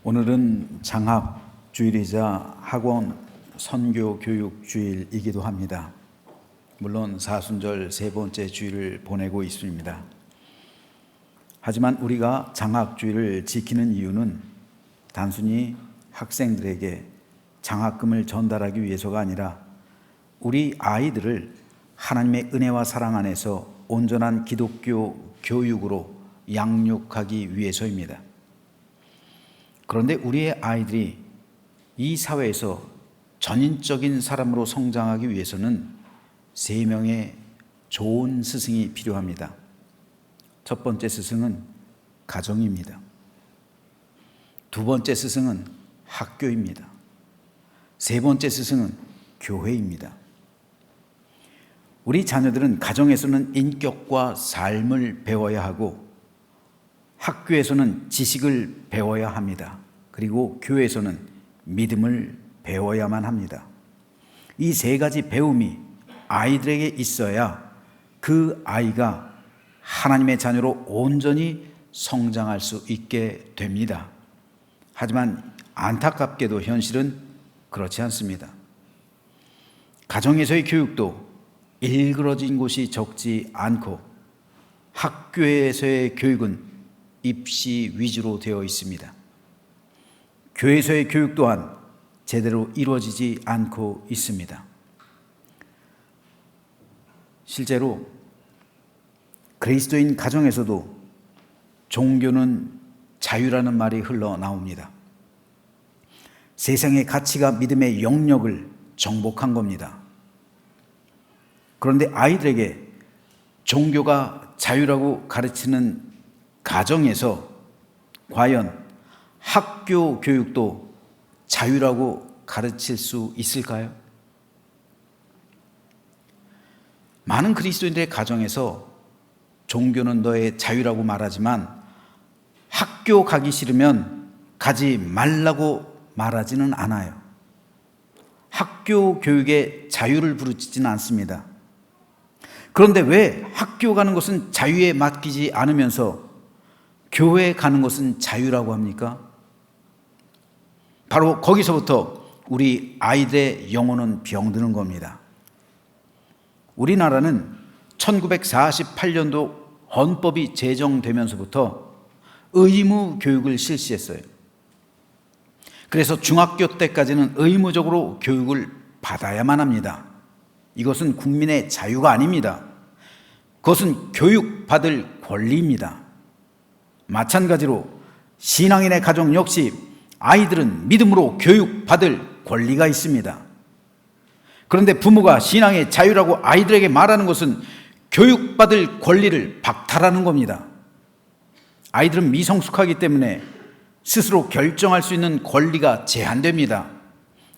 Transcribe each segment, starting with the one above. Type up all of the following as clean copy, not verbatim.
오늘은 장학주일이자 학원 선교 교육 주일이기도 합니다. 물론 사순절 세 번째 주일을 보내고 있습니다. 하지만 우리가 장학주일을 지키는 이유는 단순히 학생들에게 장학금을 전달하기 위해서가 아니라 우리 아이들을 하나님의 은혜와 사랑 안에서 온전한 기독교 교육으로 양육하기 위해서입니다. 그런데 우리의 아이들이 이 사회에서 전인적인 사람으로 성장하기 위해서는 3명의 좋은 스승이 필요합니다. 첫 번째 스승은 가정입니다. 두 번째 스승은 학교입니다. 세 번째 스승은 교회입니다. 우리 자녀들은 가정에서는 인격과 삶을 배워야 하고 학교에서는 지식을 배워야 합니다. 그리고 교회에서는 믿음을 배워야만 합니다. 이 3가지 배움이 아이들에게 있어야 그 아이가 하나님의 자녀로 온전히 성장할 수 있게 됩니다. 하지만 안타깝게도 현실은 그렇지 않습니다. 가정에서의 교육도 일그러진 곳이 적지 않고 학교에서의 교육은 입시 위주로 되어 있습니다. 교회에서의 교육 또한 제대로 이루어지지 않고 있습니다. 실제로 그리스도인 가정에서도 종교는 자유라는 말이 흘러나옵니다. 세상의 가치가 믿음의 영역을 정복한 겁니다. 그런데 아이들에게 종교가 자유라고 가르치는 가정에서 과연 학교 교육도 자유라고 가르칠 수 있을까요? 많은 그리스도인들의 가정에서 종교는 너의 자유라고 말하지만 학교 가기 싫으면 가지 말라고 말하지는 않아요. 학교 교육의 자유를 부르짖지는 않습니다. 그런데 왜 학교 가는 것은 자유에 맡기지 않으면서 교회 가는 것은 자유라고 합니까? 바로 거기서부터 우리 아이들의 영혼은 병드는 겁니다. 우리나라는 1948년도 헌법이 제정되면서부터 의무 교육을 실시했어요. 그래서 중학교 때까지는 의무적으로 교육을 받아야만 합니다. 이것은 국민의 자유가 아닙니다. 그것은 교육받을 권리입니다. 마찬가지로 신앙인의 가정 역시 아이들은 믿음으로 교육받을 권리가 있습니다. 그런데 부모가 신앙의 자유라고 아이들에게 말하는 것은 교육받을 권리를 박탈하는 겁니다. 아이들은 미성숙하기 때문에 스스로 결정할 수 있는 권리가 제한됩니다.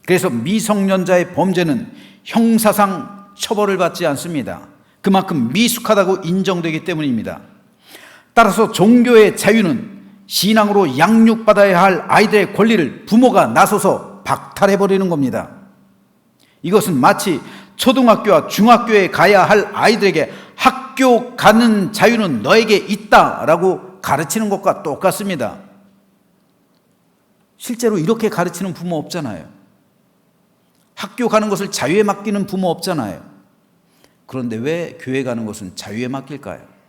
그래서 미성년자의 범죄는 형사상 처벌을 받지 않습니다. 그만큼 미숙하다고 인정되기 때문입니다. 따라서 종교의 자유는 신앙으로 양육받아야 할 아이들의 권리를 부모가 나서서 박탈해버리는 겁니다. 이것은 마치 초등학교와 중학교에 가야 할 아이들에게 학교 가는 자유는 너에게 있다라고 가르치는 것과 똑같습니다. 실제로 이렇게 가르치는 부모 없잖아요. 학교 가는 것을 자유에 맡기는 부모 없잖아요. 그런데 왜 교회 가는 것은 자유에 맡길까요?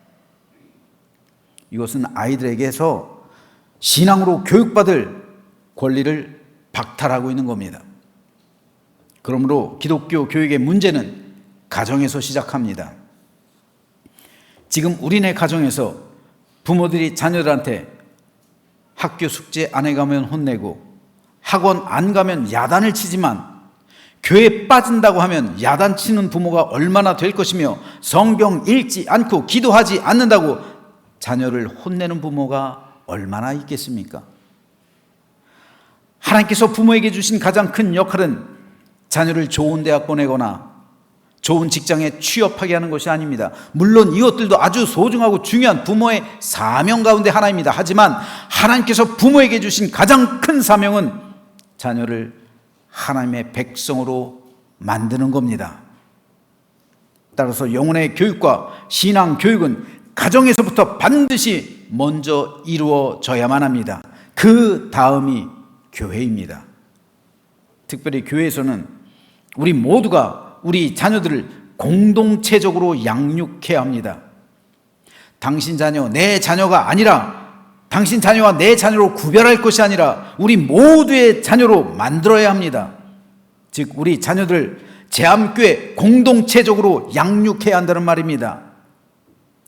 이것은 아이들에게서 신앙으로 교육받을 권리를 박탈하고 있는 겁니다. 그러므로 기독교 교육의 문제는 가정에서 시작합니다. 지금 우리네 가정에서 부모들이 자녀들한테 학교 숙제 안 해가면 혼내고 학원 안 가면 야단을 치지만 교회 빠진다고 하면 야단 치는 부모가 얼마나 될 것이며 성경 읽지 않고 기도하지 않는다고 자녀를 혼내는 부모가 얼마나 있겠습니까? 하나님께서 부모에게 주신 가장 큰 역할은 자녀를 좋은 대학 보내거나 좋은 직장에 취업하게 하는 것이 아닙니다. 물론 이것들도 아주 소중하고 중요한 부모의 사명 가운데 하나입니다. 하지만 하나님께서 부모에게 주신 가장 큰 사명은 자녀를 하나님의 백성으로 만드는 겁니다. 따라서 영혼의 교육과 신앙 교육은 가정에서부터 반드시 먼저 이루어져야만 합니다. 그 다음이 교회입니다. 특별히 교회에서는 우리 모두가 우리 자녀들을 공동체적으로 양육해야 합니다. 당신 자녀, 내 자녀가 아니라 당신 자녀와 내 자녀로 구별할 것이 아니라 우리 모두의 자녀로 만들어야 합니다. 즉 우리 자녀들 제암교회 공동체적으로 양육해야 한다는 말입니다.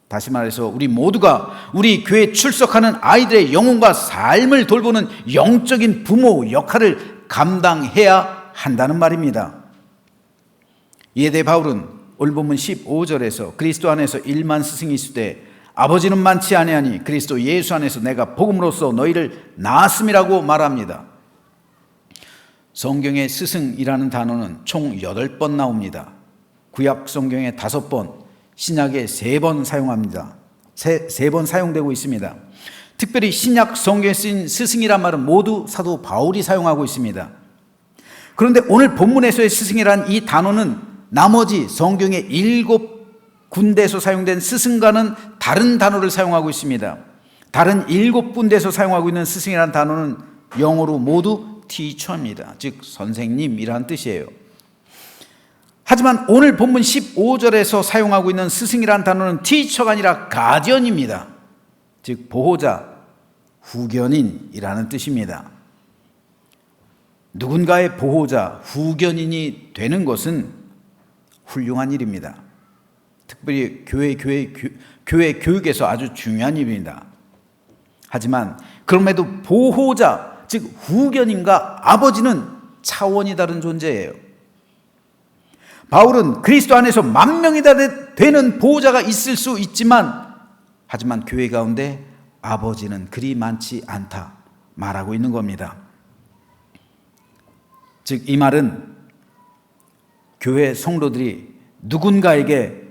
다시 말해서 우리 모두가 우리 교회에 출석하는 아이들의 영혼과 삶을 돌보는 영적인 부모 역할을 감당해야 한다는 말입니다. 이에 대해 바울은 오늘 본문 15절에서 그리스도 안에서 일만 스승이 있으되 아버지는 많지 아니하니 그리스도 예수 안에서 내가 복음으로써 너희를 낳았음이라고 말합니다. 성경에 스승이라는 단어는 총 8번 나옵니다. 구약 성경에 5번, 신약에 3번 사용합니다. 3번 사용되고 있습니다. 특별히 신약 성경에 쓰인 스승이란 말은 모두 사도 바울이 사용하고 있습니다. 그런데 오늘 본문에서의 스승이란 이 단어는 나머지 성경의 7군데에서 사용된 스승과는 다른 단어를 사용하고 있습니다. 다른 7군데에서 사용하고 있는 스승이라는 단어는 영어로 모두 teacher입니다. 즉 선생님이라는 뜻이에요. 하지만 오늘 본문 15절에서 사용하고 있는 스승이라는 단어는 teacher가 아니라 가디언입니다. 즉 보호자, 후견인이라는 뜻입니다. 누군가의 보호자, 후견인이 되는 것은 훌륭한 일입니다. 특별히 교회 교육에서 아주 중요한 일입니다. 하지만 그럼에도 보호자, 즉 후견인과 아버지는 차원이 다른 존재예요. 바울은 그리스도 안에서 만명이 다 되는 보호자가 있을 수 있지만 하지만 교회 가운데 아버지는 그리 많지 않다 말하고 있는 겁니다. 즉 이 말은 교회 성도들이 누군가에게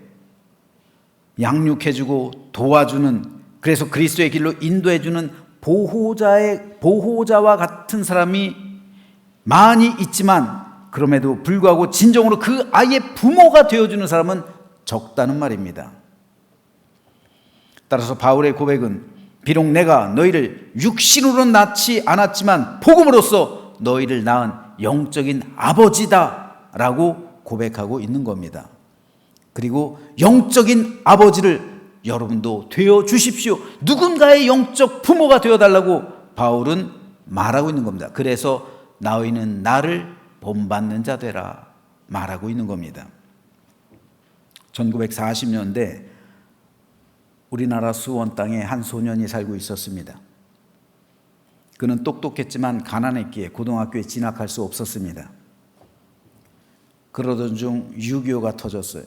양육해주고 도와주는, 그래서 그리스도의 길로 인도해주는 보호자와 같은 사람이 많이 있지만 그럼에도 불구하고 진정으로 그 아이의 부모가 되어주는 사람은 적다는 말입니다. 따라서 바울의 고백은 비록 내가 너희를 육신으로 낳지 않았지만 복음으로써 너희를 낳은 영적인 아버지다 라고 고백하고 있는 겁니다. 그리고 영적인 아버지를 여러분도 되어 주십시오. 누군가의 영적 부모가 되어달라고 바울은 말하고 있는 겁니다. 그래서 너희는 나를 본받는 자 되라 말하고 있는 겁니다. 1940년대 우리나라 수원 땅에 한 소년이 살고 있었습니다. 그는 똑똑했지만 가난했기에 고등학교에 진학할 수 없었습니다. 그러던 중 6.25가 터졌어요.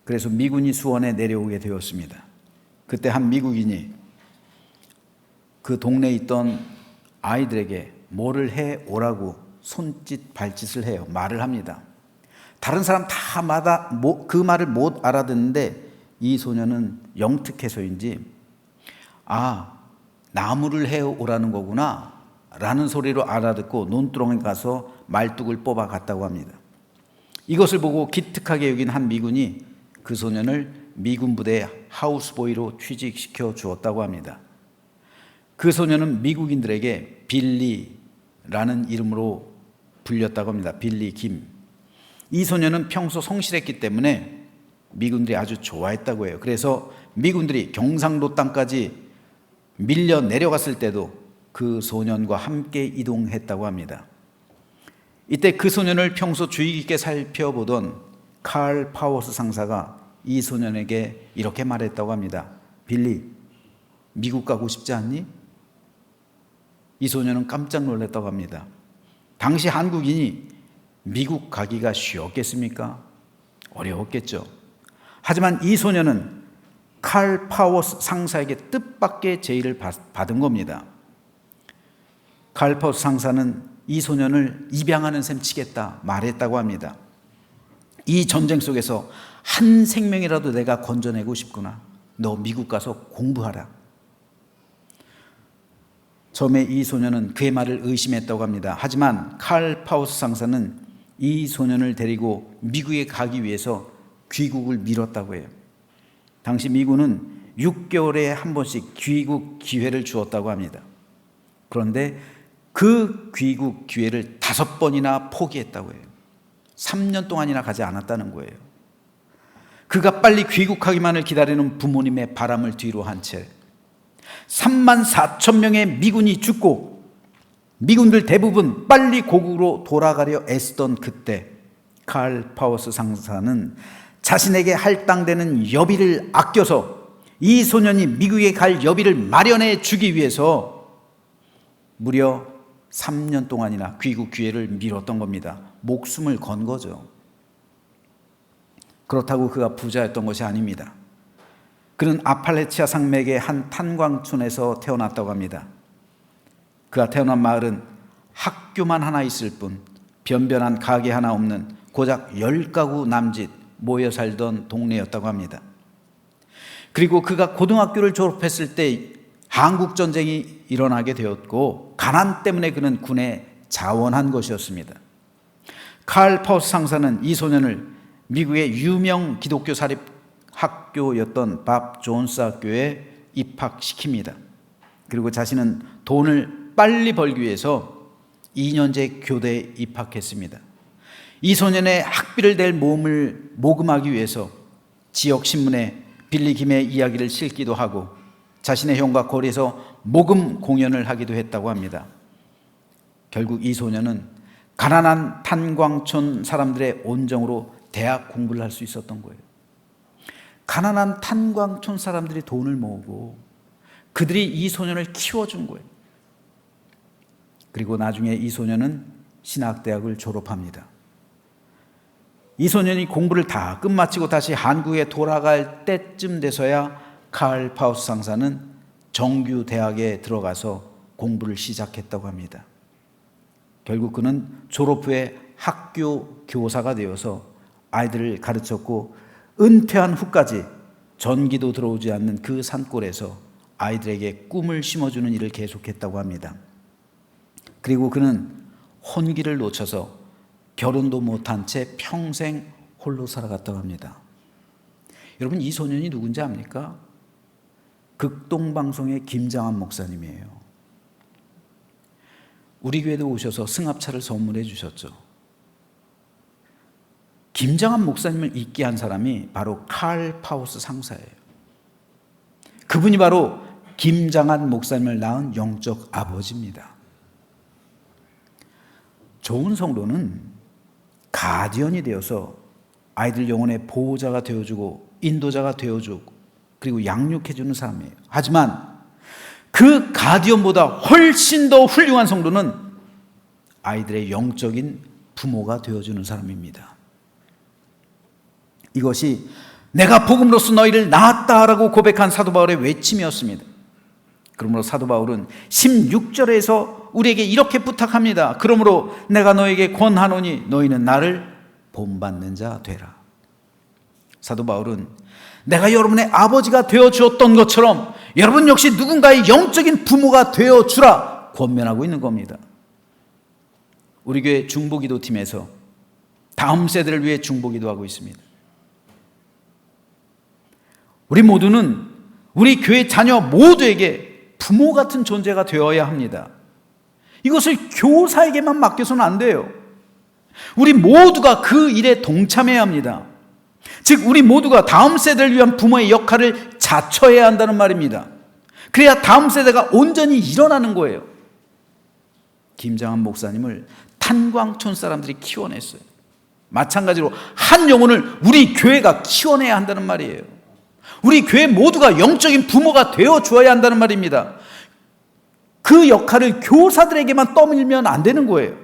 그래서 미군이 수원에 내려오게 되었습니다. 그때 한 미국인이 그 동네에 있던 아이들에게 뭐를 해오라고 손짓 발짓을 해요. 말을 합니다. 다른 사람 다마다 그 말을 못 알아듣는데 이 소년은 영특해서인지 나무를 해오라는 거구나 라는 소리로 알아듣고 논두렁에 가서 말뚝을 뽑아 갔다고 합니다. 이것을 보고 기특하게 여긴 한 미군이 그 소년을 미군 부대에 하우스보이로 취직시켜 주었다고 합니다. 그 소년은 미국인들에게 빌리라는 이름으로 불렸다고 합니다. 빌리 김. 이 소년은 평소 성실했기 때문에 미군들이 아주 좋아했다고 해요. 그래서 미군들이 경상도 땅까지 밀려 내려갔을 때도 그 소년과 함께 이동했다고 합니다. 이때 그 소년을 평소 주의 깊게 살펴보던 칼 파워스 상사가 이 소년에게 이렇게 말했다고 합니다. 빌리, 미국 가고 싶지 않니? 이 소년은 깜짝 놀랐다고 합니다. 당시 한국인이 미국 가기가 쉬웠겠습니까? 어려웠겠죠. 하지만 이 소년은 칼 파워스 상사에게 뜻밖의 제의를 받은 겁니다. 칼 파워스 상사는 이 소년을 입양하는 셈 치겠다 말했다고 합니다. 이 전쟁 속에서 한 생명이라도 내가 건져내고 싶구나. 너 미국 가서 공부하라. 처음에 이 소년은 그의 말을 의심했다고 합니다. 하지만 칼 파워스 상사는 이 소년을 데리고 미국에 가기 위해서 귀국을 미뤘다고 해요. 당시 미군은 6개월에 한 번씩 귀국 기회를 주었다고 합니다. 그런데 그 귀국 기회를 5번이나 포기했다고 해요. 3년 동안이나 가지 않았다는 거예요. 그가 빨리 귀국하기만을 기다리는 부모님의 바람을 뒤로 한 채 3만 4천 명의 미군이 죽고 미군들 대부분 빨리 고국으로 돌아가려 애쓰던 그때 칼 파워스 상사는 자신에게 할당되는 여비를 아껴서 이 소년이 미국에 갈 여비를 마련해 주기 위해서 무려 3년 동안이나 귀국 기회를 미뤘던 겁니다. 목숨을 건 거죠. 그렇다고 그가 부자였던 것이 아닙니다. 그는 아팔레치아 산맥의 한 탄광촌에서 태어났다고 합니다. 그가 태어난 마을은 학교만 하나 있을 뿐 변변한 가게 하나 없는 고작 10가구 남짓 모여 살던 동네였다고 합니다. 그리고 그가 고등학교를 졸업했을 때 한국전쟁이 일어나게 되었고 가난 때문에 그는 군에 자원한 것이었습니다. 칼 파우스 상사는 이 소년을 미국의 유명 기독교 사립 학교였던 밥 존스 학교에 입학시킵니다. 그리고 자신은 돈을 빨리 벌기 위해서 2년제 교대에 입학했습니다. 이 소년의 학비를 댈 모금을 모금하기 위해서 지역 신문에 빌리 김의 이야기를 실기도 하고 자신의 형과 거리에서 모금 공연을 하기도 했다고 합니다. 결국 이 소년은 가난한 탄광촌 사람들의 온정으로 대학 공부를 할 수 있었던 거예요. 가난한 탄광촌 사람들이 돈을 모으고 그들이 이 소년을 키워준 거예요. 그리고 나중에 이 소년은 신학대학을 졸업합니다. 이 소년이 공부를 다 끝마치고 다시 한국에 돌아갈 때쯤 돼서야 칼 파우스 상사는 정규 대학에 들어가서 공부를 시작했다고 합니다. 결국 그는 졸업 후에 학교 교사가 되어서 아이들을 가르쳤고 은퇴한 후까지 전기도 들어오지 않는 그 산골에서 아이들에게 꿈을 심어주는 일을 계속했다고 합니다. 그리고 그는 혼기를 놓쳐서 결혼도 못한 채 평생 홀로 살아갔다고 합니다. 여러분, 이 소년이 누군지 압니까? 극동방송의 김장한 목사님이에요. 우리 교회도 오셔서 승합차를 선물해 주셨죠. 김장한 목사님을 있게 한 사람이 바로 칼 파우스 상사예요. 그분이 바로 김장한 목사님을 낳은 영적 아버지입니다. 좋은 성도는 가디언이 되어서 아이들 영혼의 보호자가 되어주고 인도자가 되어주고 그리고 양육해주는 사람이에요. 하지만 그 가디언보다 훨씬 더 훌륭한 성도는 아이들의 영적인 부모가 되어주는 사람입니다. 이것이 내가 복음으로써 너희를 낳았다라고 고백한 사도 바울의 외침이었습니다. 그러므로 사도 바울은 16절에서 우리에게 이렇게 부탁합니다. 그러므로 내가 너에게 권하노니 너희는 나를 본받는 자 되라. 사도 바울은 내가 여러분의 아버지가 되어주었던 것처럼 여러분 역시 누군가의 영적인 부모가 되어주라 권면하고 있는 겁니다. 우리 교회 중보기도팀에서 다음 세대를 위해 중보기도하고 있습니다. 우리 모두는 우리 교회 자녀 모두에게 부모 같은 존재가 되어야 합니다. 이것을 교사에게만 맡겨서는 안 돼요. 우리 모두가 그 일에 동참해야 합니다. 즉 우리 모두가 다음 세대를 위한 부모의 역할을 자처해야 한다는 말입니다. 그래야 다음 세대가 온전히 일어나는 거예요. 김장한 목사님을 탄광촌 사람들이 키워냈어요. 마찬가지로 한 영혼을 우리 교회가 키워내야 한다는 말이에요. 우리 교회 모두가 영적인 부모가 되어 주어야 한다는 말입니다. 그 역할을 교사들에게만 떠밀면 안 되는 거예요.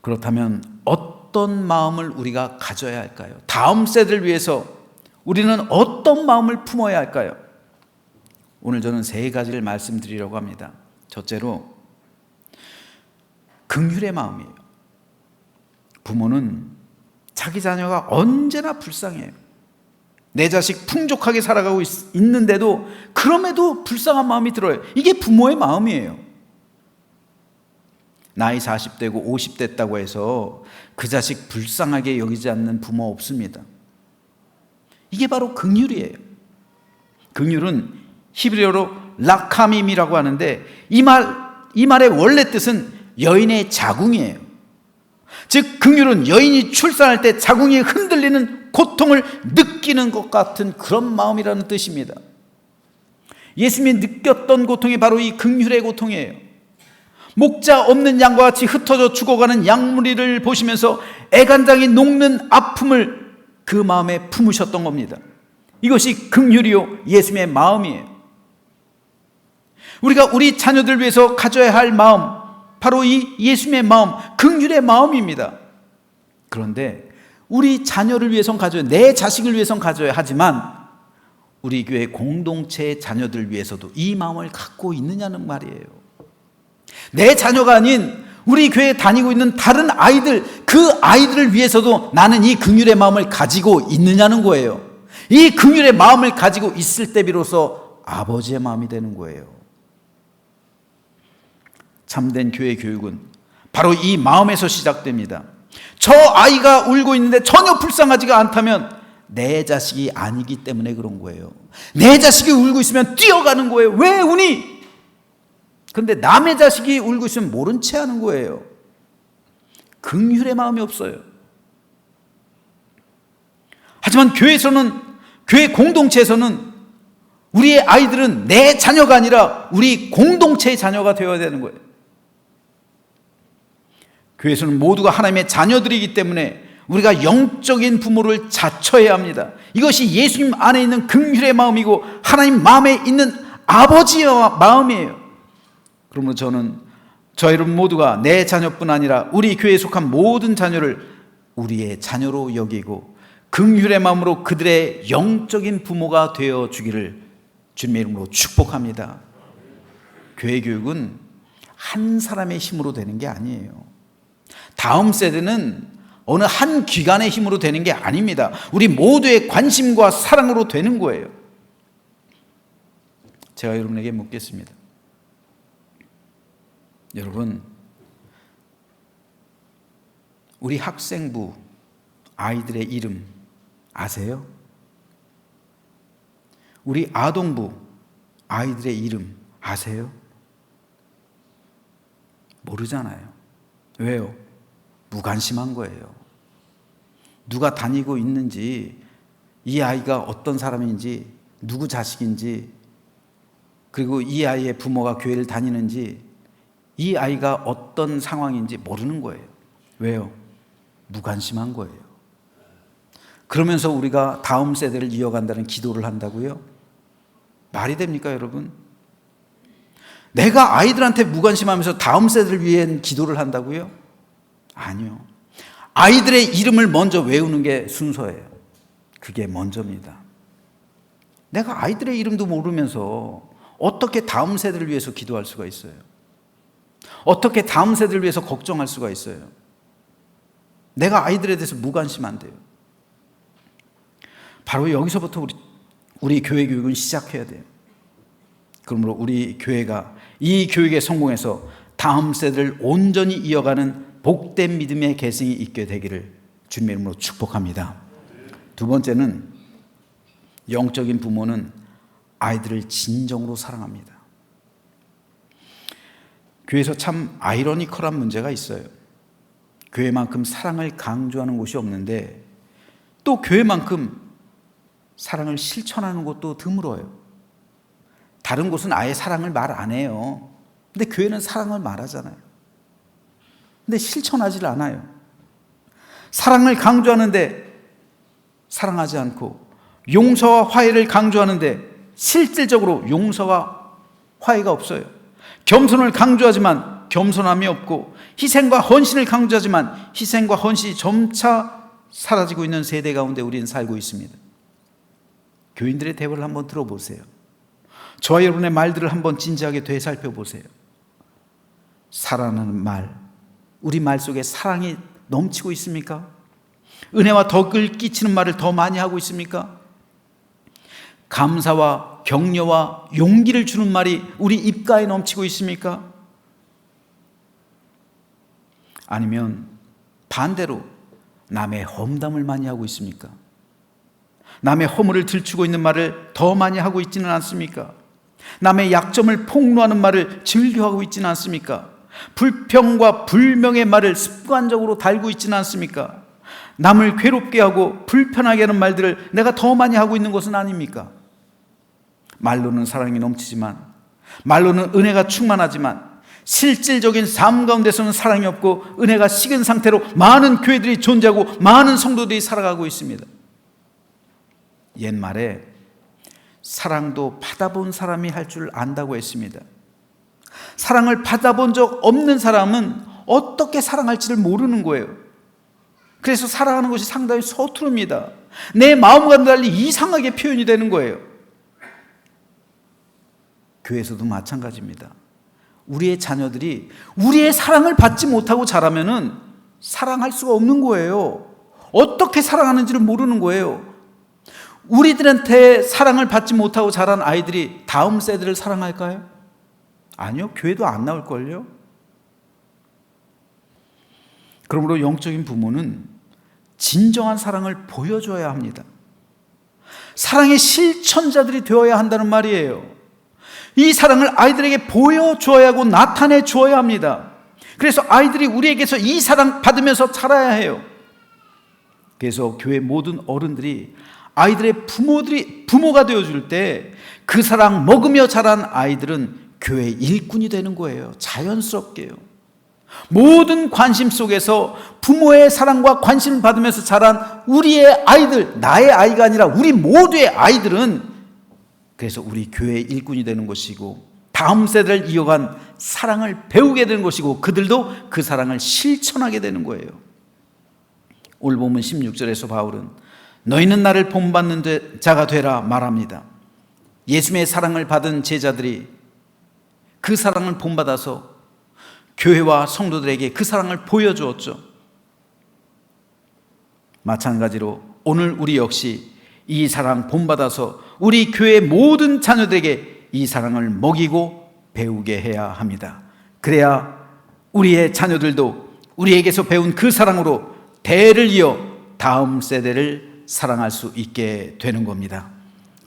그렇다면 어떤 마음을 우리가 가져야 할까요? 다음 세대를 위해서 우리는 어떤 마음을 품어야 할까요? 오늘 저는 3가지를 말씀드리려고 합니다. 첫째로 긍휼의 마음이에요. 부모는 자기 자녀가 언제나 불쌍해요. 내 자식 풍족하게 살아가고 있는데도 그럼에도 불쌍한 마음이 들어요. 이게 부모의 마음이에요. 나이 40대고 50 됐다고 해서 그 자식 불쌍하게 여기지 않는 부모 없습니다. 이게 바로 긍휼이에요. 긍휼은 히브리어로 라카밈이라고 하는데 이 말의 원래 뜻은 여인의 자궁이에요. 즉 긍휼은 여인이 출산할 때 자궁이 흔들리는 고통을 느끼는 것 같은 그런 마음이라는 뜻입니다. 예수님이 느꼈던 고통이 바로 이 긍휼의 고통이에요. 목자 없는 양과 같이 흩어져 죽어가는 양무리를 보시면서 애간장이 녹는 아픔을 그 마음에 품으셨던 겁니다. 이것이 긍휼이요 예수님의 마음이에요. 우리가 우리 자녀들 위해서 가져야 할 마음, 바로 이 예수님의 마음, 긍휼의 마음입니다. 그런데 우리 자녀를 위해선 가져야, 내 자식을 위해선 가져야 하지만 우리 교회 공동체의 자녀들 위해서도 이 마음을 갖고 있느냐는 말이에요. 내 자녀가 아닌 우리 교회에 다니고 있는 다른 아이들, 그 아이들을 위해서도 나는 이 긍휼의 마음을 가지고 있느냐는 거예요. 이 긍휼의 마음을 가지고 있을 때 비로소 아버지의 마음이 되는 거예요. 참된 교회 교육은 바로 이 마음에서 시작됩니다. 저 아이가 울고 있는데 전혀 불쌍하지가 않다면 내 자식이 아니기 때문에 그런 거예요. 내 자식이 울고 있으면 뛰어가는 거예요. 왜 우니? 근데 남의 자식이 울고 있으면 모른 채 하는 거예요. 긍휼의 마음이 없어요. 하지만 교회에서는, 교회 공동체에서는 우리의 아이들은 내 자녀가 아니라 우리 공동체의 자녀가 되어야 되는 거예요. 교회에서는 모두가 하나님의 자녀들이기 때문에 우리가 영적인 부모를 자처해야 합니다. 이것이 예수님 안에 있는 긍휼의 마음이고 하나님 마음에 있는 아버지의 마음이에요. 그러므로 저는 저 여러분 모두가 내 자녀뿐 아니라 우리 교회에 속한 모든 자녀를 우리의 자녀로 여기고 긍휼의 마음으로 그들의 영적인 부모가 되어 주기를 주님의 이름으로 축복합니다. 교회 교육은 한 사람의 힘으로 되는 게 아니에요. 다음 세대는 어느 한 기관의 힘으로 되는 게 아닙니다. 우리 모두의 관심과 사랑으로 되는 거예요. 제가 여러분에게 묻겠습니다. 여러분, 우리 학생부 아이들의 이름 아세요? 우리 아동부 아이들의 이름 아세요? 모르잖아요. 왜요? 무관심한 거예요. 누가 다니고 있는지, 이 아이가 어떤 사람인지, 누구 자식인지, 그리고 이 아이의 부모가 교회를 다니는지, 이 아이가 어떤 상황인지 모르는 거예요. 왜요? 무관심한 거예요. 그러면서 우리가 다음 세대를 이어간다는 기도를 한다고요? 말이 됩니까, 여러분? 내가 아이들한테 무관심하면서 다음 세대를 위해 기도를 한다고요? 아니요. 아이들의 이름을 먼저 외우는 게 순서예요. 그게 먼저입니다. 내가 아이들의 이름도 모르면서 어떻게 다음 세대를 위해서 기도할 수가 있어요? 어떻게 다음 세대를 위해서 걱정할 수가 있어요? 내가 아이들에 대해서 무관심한데요. 바로 여기서부터 우리 교회 교육은 시작해야 돼요. 그러므로 우리 교회가 이 교육에 성공해서 다음 세대를 온전히 이어가는 복된 믿음의 계승이 있게 되기를 주님의 이름으로 축복합니다. 두 번째는 영적인 부모는 아이들을 진정으로 사랑합니다. 교회에서 참 아이러니컬한 문제가 있어요. 교회만큼 사랑을 강조하는 곳이 없는데 또 교회만큼 사랑을 실천하는 곳도 드물어요. 다른 곳은 아예 사랑을 말 안 해요. 근데 교회는 사랑을 말하잖아요. 근데 실천하지 않아요. 사랑을 강조하는데 사랑하지 않고 용서와 화해를 강조하는데 실질적으로 용서와 화해가 없어요. 겸손을 강조하지만 겸손함이 없고 희생과 헌신을 강조하지만 희생과 헌신이 점차 사라지고 있는 세대 가운데 우리는 살고 있습니다. 교인들의 대화를 한번 들어보세요. 저와 여러분의 말들을 한번 진지하게 되살펴보세요. 사랑하는 말, 우리 말 속에 사랑이 넘치고 있습니까? 은혜와 덕을 끼치는 말을 더 많이 하고 있습니까? 감사와 격려와 용기를 주는 말이 우리 입가에 넘치고 있습니까? 아니면 반대로 남의 험담을 많이 하고 있습니까? 남의 허물을 들추고 있는 말을 더 많이 하고 있지는 않습니까? 남의 약점을 폭로하는 말을 즐겨하고 있지는 않습니까? 불평과 불명의 말을 습관적으로 달고 있지는 않습니까? 남을 괴롭게 하고 불편하게 하는 말들을 내가 더 많이 하고 있는 것은 아닙니까? 말로는 사랑이 넘치지만, 말로는 은혜가 충만하지만 실질적인 삶 가운데서는 사랑이 없고 은혜가 식은 상태로 많은 교회들이 존재하고 많은 성도들이 살아가고 있습니다. 옛말에 사랑도 받아본 사람이 할 줄 안다고 했습니다. 사랑을 받아본 적 없는 사람은 어떻게 사랑할지를 모르는 거예요. 그래서 사랑하는 것이 상당히 서투릅니다. 내 마음과는 달리 이상하게 표현이 되는 거예요. 교회에서도 마찬가지입니다. 우리의 자녀들이 우리의 사랑을 받지 못하고 자라면은 사랑할 수가 없는 거예요. 어떻게 사랑하는지를 모르는 거예요. 우리들한테 사랑을 받지 못하고 자란 아이들이 다음 세대를 사랑할까요? 아니요, 교회도 안 나올걸요. 그러므로 영적인 부모는 진정한 사랑을 보여줘야 합니다. 사랑의 실천자들이 되어야 한다는 말이에요. 이 사랑을 아이들에게 보여줘야 하고 나타내 주어야 합니다. 그래서 아이들이 우리에게서 이 사랑 받으면서 자라야 해요. 그래서 교회 모든 어른들이 아이들의 부모가 되어줄 때 그 사랑 먹으며 자란 아이들은 교회 일꾼이 되는 거예요. 자연스럽게요. 모든 관심 속에서 부모의 사랑과 관심을 받으면서 자란 우리의 아이들, 나의 아이가 아니라 우리 모두의 아이들은 그래서 우리 교회의 일꾼이 되는 것이고 다음 세대를 이어간 사랑을 배우게 되는 것이고 그들도 그 사랑을 실천하게 되는 거예요. 오늘 본문 16절에서 바울은 너희는 나를 본받는 자가 되라 말합니다. 예수님의 사랑을 받은 제자들이 그 사랑을 본받아서 교회와 성도들에게 그 사랑을 보여주었죠. 마찬가지로 오늘 우리 역시 이 사랑 본받아서 우리 교회 모든 자녀들에게 이 사랑을 먹이고 배우게 해야 합니다. 그래야 우리의 자녀들도 우리에게서 배운 그 사랑으로 대를 이어 다음 세대를 사랑할 수 있게 되는 겁니다.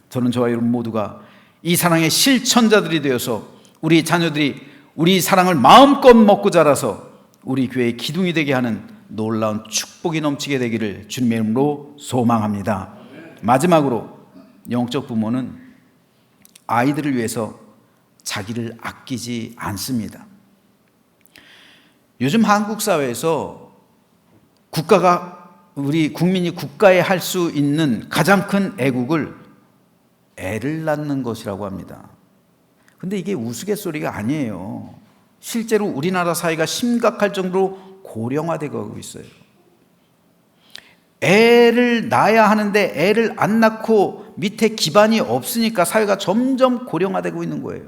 저는 저와 여러분 모두가 이 사랑의 실천자들이 되어서 우리 자녀들이 우리 사랑을 마음껏 먹고 자라서 우리 교회의 기둥이 되게 하는 놀라운 축복이 넘치게 되기를 주님의 이름으로 소망합니다. 마지막으로 영적 부모는 아이들을 위해서 자기를 아끼지 않습니다. 요즘 한국 사회에서 우리 국민이 국가에 할 수 있는 가장 큰 애국을 애를 낳는 것이라고 합니다. 근데 이게 우스갯소리가 아니에요. 실제로 우리나라 사회가 심각할 정도로 고령화되고 있어요. 애를 낳아야 하는데 애를 안 낳고 밑에 기반이 없으니까 사회가 점점 고령화되고 있는 거예요.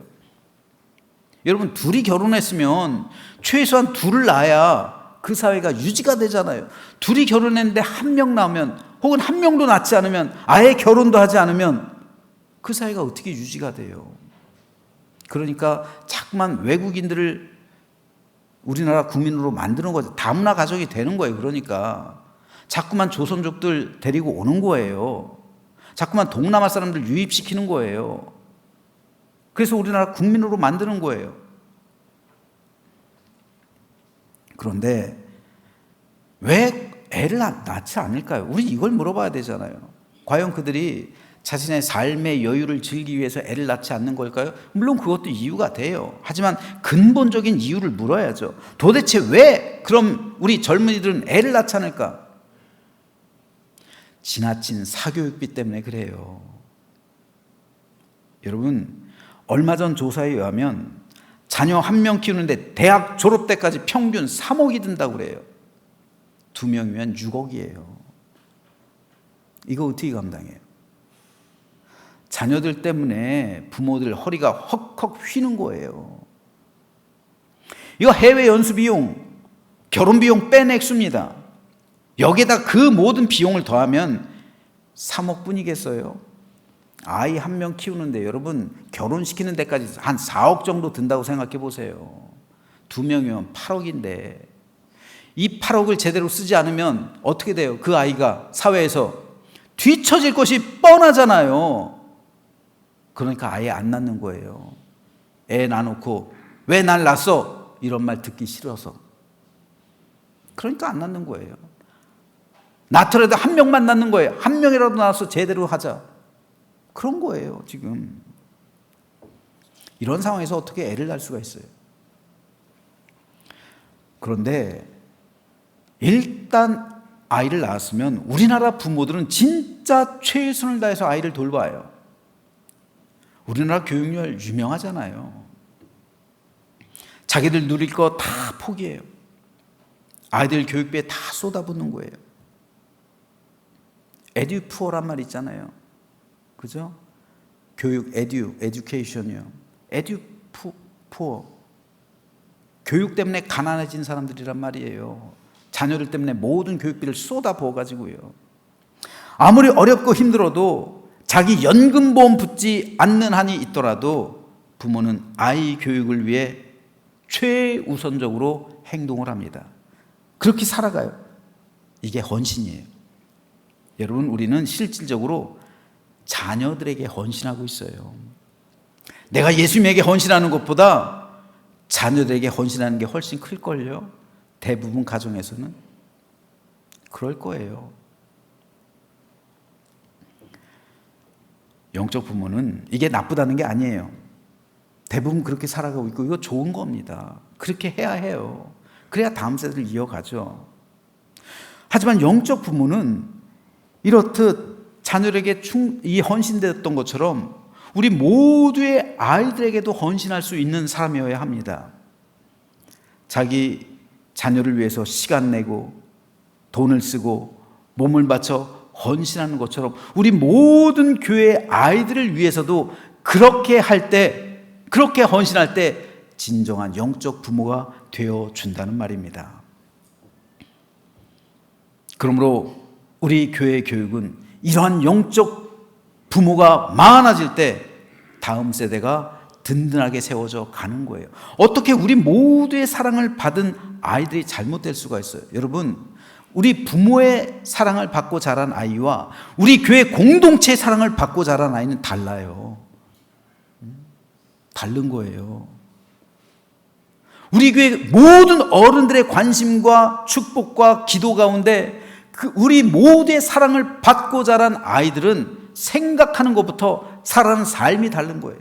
여러분, 둘이 결혼했으면 최소한 둘을 낳아야 그 사회가 유지가 되잖아요. 둘이 결혼했는데 한 명 낳으면 혹은 한 명도 낳지 않으면 아예 결혼도 하지 않으면 그 사회가 어떻게 유지가 돼요? 그러니까 자꾸만 외국인들을 우리나라 국민으로 만드는 거죠. 다문화 가정이 되는 거예요. 그러니까 자꾸만 조선족들 데리고 오는 거예요. 자꾸만 동남아 사람들 유입시키는 거예요. 그래서 우리나라 국민으로 만드는 거예요. 그런데 왜 애를 낳지 않을까요? 우리 이걸 물어봐야 되잖아요. 과연 그들이 자신의 삶의 여유를 즐기기 위해서 애를 낳지 않는 걸까요? 물론 그것도 이유가 돼요. 하지만 근본적인 이유를 물어야죠. 도대체 왜 그럼 우리 젊은이들은 애를 낳지 않을까? 지나친 사교육비 때문에 그래요. 여러분, 얼마 전 조사에 의하면 자녀 한 명 키우는데 대학 졸업 때까지 평균 3억이 든다고 그래요. 2명이면 6억이에요. 이거 어떻게 감당해요? 자녀들 때문에 부모들 허리가 헉헉 휘는 거예요. 이거 해외 연수 비용, 결혼 비용 뺀 액수입니다. 여기에다 그 모든 비용을 더하면 3억 뿐이겠어요? 아이 한 명 키우는데 여러분 결혼시키는 데까지 한 4억 정도 든다고 생각해 보세요. 2명이면 8억인데 이 8억을 제대로 쓰지 않으면 어떻게 돼요? 그 아이가 사회에서 뒤처질 것이 뻔하잖아요. 그러니까 아예 안 낳는 거예요. 애 낳아놓고 왜 날 낳았어? 이런 말 듣기 싫어서. 그러니까 안 낳는 거예요. 낳더라도 한 명만 낳는 거예요. 한 명이라도 낳아서 제대로 하자. 그런 거예요, 지금. 이런 상황에서 어떻게 애를 낳을 수가 있어요? 그런데 일단 아이를 낳았으면 우리나라 부모들은 진짜 최선을 다해서 아이를 돌봐요. 우리나라 교육열 유명하잖아요. 자기들 누릴 거 다 포기해요. 아이들 교육비에 다 쏟아붓는 거예요. 에듀푸어란 말 있잖아요. 그죠? 교육, 에듀케이션이요. 에듀푸어. 교육 때문에 가난해진 사람들이란 말이에요. 자녀들 때문에 모든 교육비를 쏟아부어가지고요. 아무리 어렵고 힘들어도 자기 연금보험 붙지 않는 한이 있더라도 부모는 아이 교육을 위해 최우선적으로 행동을 합니다. 그렇게 살아가요. 이게 헌신이에요. 여러분, 우리는 실질적으로 자녀들에게 헌신하고 있어요. 내가 예수님에게 헌신하는 것보다 자녀들에게 헌신하는 게 훨씬 클걸요. 대부분 가정에서는 그럴 거예요. 영적 부모는 이게 나쁘다는 게 아니에요. 대부분 그렇게 살아가고 있고 이거 좋은 겁니다. 그렇게 해야 해요. 그래야 다음 세대를 이어가죠. 하지만 영적 부모는 이렇듯 자녀에게 이 헌신되었던 것처럼 우리 모두의 아이들에게도 헌신할 수 있는 사람이어야 합니다. 자기 자녀를 위해서 시간 내고 돈을 쓰고 몸을 바쳐 헌신하는 것처럼 우리 모든 교회 아이들을 위해서도 그렇게 할 때, 그렇게 헌신할 때 진정한 영적 부모가 되어준다는 말입니다. 그러므로 우리 교회 교육은 이러한 영적 부모가 많아질 때 다음 세대가 든든하게 세워져 가는 거예요. 어떻게 우리 모두의 사랑을 받은 아이들이 잘못될 수가 있어요? 여러분, 우리 부모의 사랑을 받고 자란 아이와 우리 교회 공동체의 사랑을 받고 자란 아이는 달라요. 다른 거예요. 우리 교회 모든 어른들의 관심과 축복과 기도 가운데 우리 모두의 사랑을 받고 자란 아이들은 생각하는 것부터 살아가는 삶이 다른 거예요.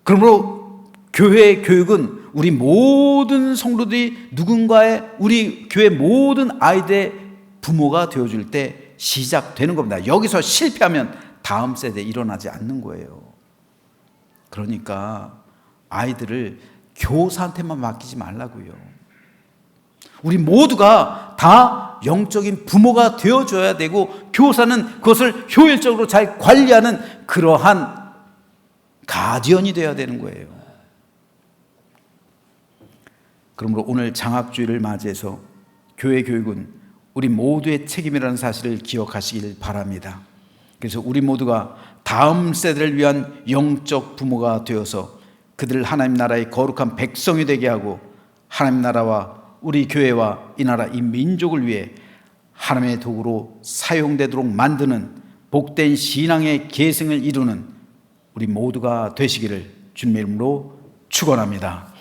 그러므로 교회의 교육은 우리 모든 성도들이 누군가의 우리 교회 모든 아이들의 부모가 되어줄 때 시작되는 겁니다. 여기서 실패하면 다음 세대에 일어나지 않는 거예요. 그러니까 아이들을 교사한테만 맡기지 말라고요. 우리 모두가 다 영적인 부모가 되어줘야 되고 교사는 그것을 효율적으로 잘 관리하는 그러한 가디언이 되어야 되는 거예요. 그러므로 오늘 장학주일을 맞이해서 교회 교육은 우리 모두의 책임이라는 사실을 기억하시길 바랍니다. 그래서 우리 모두가 다음 세대를 위한 영적 부모가 되어서 그들을 하나님 나라의 거룩한 백성이 되게 하고 하나님 나라와 우리 교회와 이 나라 이 민족을 위해 하나님의 도구로 사용되도록 만드는 복된 신앙의 계승을 이루는 우리 모두가 되시기를 주님의 이름으로 축원합니다.